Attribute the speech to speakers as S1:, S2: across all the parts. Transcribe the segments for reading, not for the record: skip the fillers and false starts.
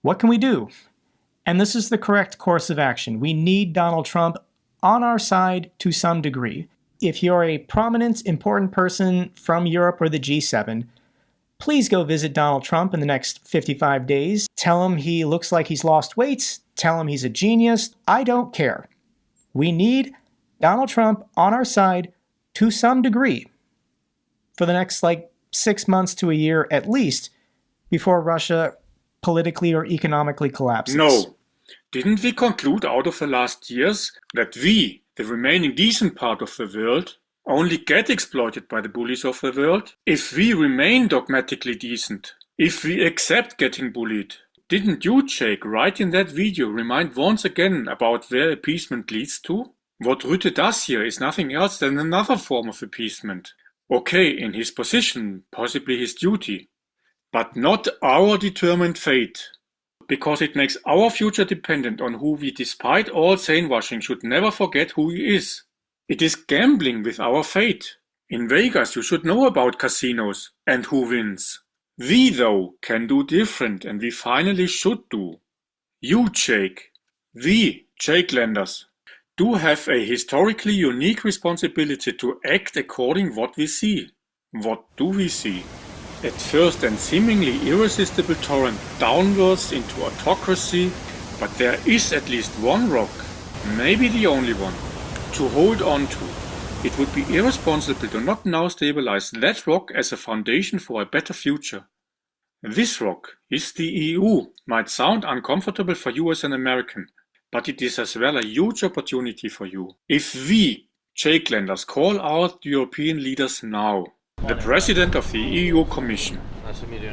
S1: What can we do? And this is the correct course of action. We need Donald Trump on our side to some degree. If you're a prominent, important person from Europe or the G7, please go visit Donald Trump in the next 55 days. Tell him he looks like he's lost weight. Tell him he's a genius. I don't care. We need Donald Trump on our side to some degree for the next 6 months to a year at least before Russia politically or economically collapses.
S2: No. Didn't we conclude out of the last years that we, the remaining decent part of the world, only get exploited by the bullies of the world if we remain dogmatically decent, if we accept getting bullied? Didn't you, Jake, right in that video remind once again about where appeasement leads to? What Rutte does here is nothing else than another form of appeasement. Okay, in his position, possibly his duty, but not our determined fate. Because it makes our future dependent on who we, despite all sane-washing, should never forget who he is. It is gambling with our fate. In Vegas you should know about casinos and who wins. We, though, can do different, and we finally should do. You, Jake, we, Jakelanders, do have a historically unique responsibility to act according what we see. What do we see? At first an seemingly irresistible torrent downwards into autocracy, but there is at least one rock, maybe the only one, to hold on to. It would be irresponsible to not now stabilize that rock as a foundation for a better future. This rock is the EU. Might sound uncomfortable for you as an American, but it is as well a huge opportunity for you. If we, Jakelanders, call out the European leaders now, the President of the EU Commission.
S3: Nice to meet you.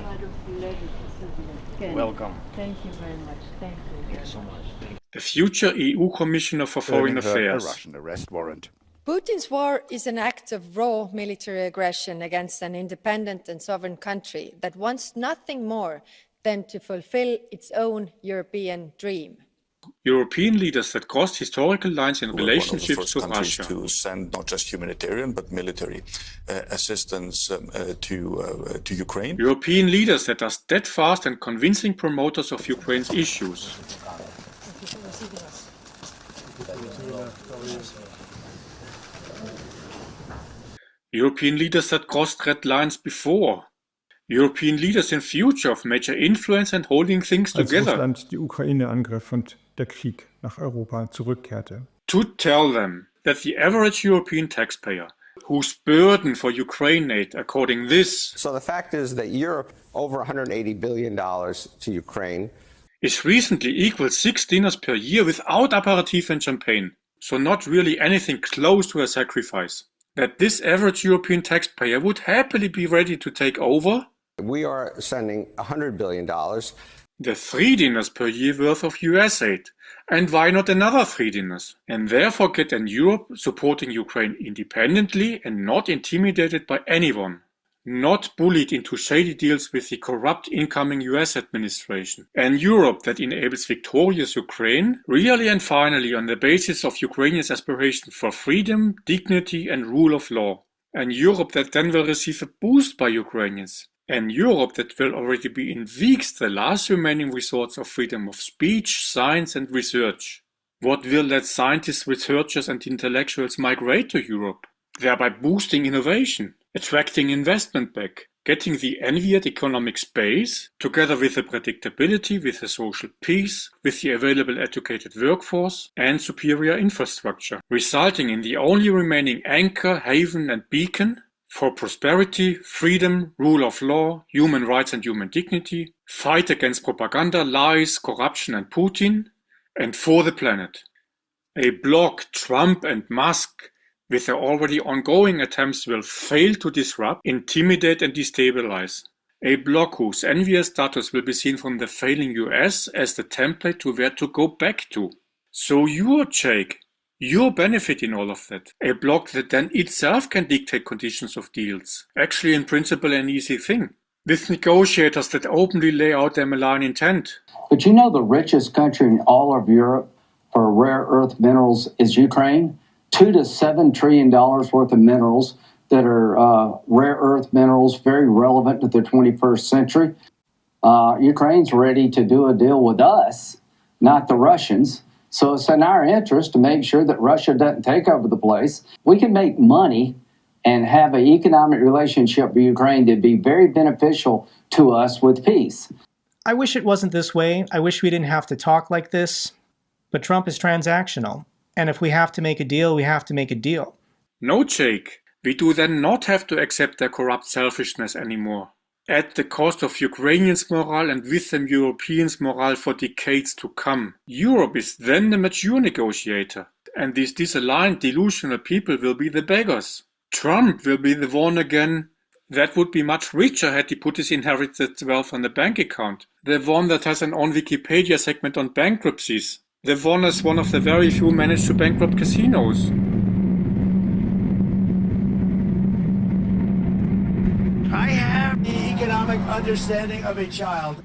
S4: Welcome.
S5: Thank you very much. Thank you.
S3: Thank you so much.
S2: The future EU Commissioner for Foreign Affairs.
S6: A Russian arrest warrant.
S7: Putin's war is an act of raw military aggression against an independent and sovereign country that wants nothing more than to fulfill its own European dream.
S2: European leaders that crossed historical lines in relationships to Russia.
S6: To send not just humanitarian but military assistance to Ukraine.
S2: European leaders that are steadfast and convincing promoters of Ukraine's issues. European leaders that crossed red lines before. European leaders in future of major influence and holding things together.
S8: Als Russland die Ukraine angriff und der Krieg nach Europa zurückkehrte.
S2: To tell them that the average European taxpayer, whose burden for Ukraine aid, according this,
S4: So the fact is that Europe, over $180 billion to Ukraine,
S2: is recently equal 6 dinners per year without aperitif and champagne, so not really anything close to a sacrifice. That this average European taxpayer would happily be ready to take over.
S4: we are sending $100 billion.
S2: The 3 dinners per year worth of US aid. And why not another 3 dinners? And therefore get an Europe supporting Ukraine independently and not intimidated by anyone. Not bullied into shady deals with the corrupt incoming US administration. An Europe that enables victorious Ukraine, really and finally on the basis of Ukrainians' aspiration for freedom, dignity and rule of law. An Europe that then will receive a boost by Ukrainians. An Europe that will already be in weeks the last remaining resource of freedom of speech, science and research. What will let scientists, researchers and intellectuals migrate to Europe? Thereby boosting innovation, attracting investment back, getting the envied economic space, together with the predictability, with the social peace, with the available educated workforce and superior infrastructure, resulting in the only remaining anchor, haven and beacon for prosperity, freedom, rule of law, human rights and human dignity, fight against propaganda, lies, corruption and Putin, and for the planet. A bloc Trump and Musk, with their already ongoing attempts, will fail to disrupt, intimidate and destabilize. A bloc whose envious status will be seen from the failing US as the template to where to go back to. So you're Jake. You're benefiting all of that. A bloc that then itself can dictate conditions of deals. Actually, in principle, an easy thing. With negotiators that openly lay out their malign intent.
S9: But you know the richest country in all of Europe for rare earth minerals is Ukraine? $2 to $7 trillion worth of minerals that are rare earth minerals, very relevant to the 21st century. Ukraine's ready to do a deal with us, not the Russians. So it's in our interest to make sure that Russia doesn't take over the place. We can make money and have an economic relationship with Ukraine that'd be very beneficial to us with peace.
S1: I wish it wasn't this way. I wish we didn't have to talk like this. But Trump is transactional. And if we have to make a deal, we have to make a deal.
S2: No, Jake. We do then not have to accept their corrupt selfishness anymore. At the cost of Ukrainians' morale and with them Europeans' morale for decades to come. Europe is then the mature negotiator. And these disaligned, delusional people will be the beggars. Trump will be the one again that would be much richer had he put his inherited wealth on the bank account. The one that has an own Wikipedia segment on bankruptcies. The one as one of the very few managed to bankrupt casinos.
S3: I have the economic understanding of a child.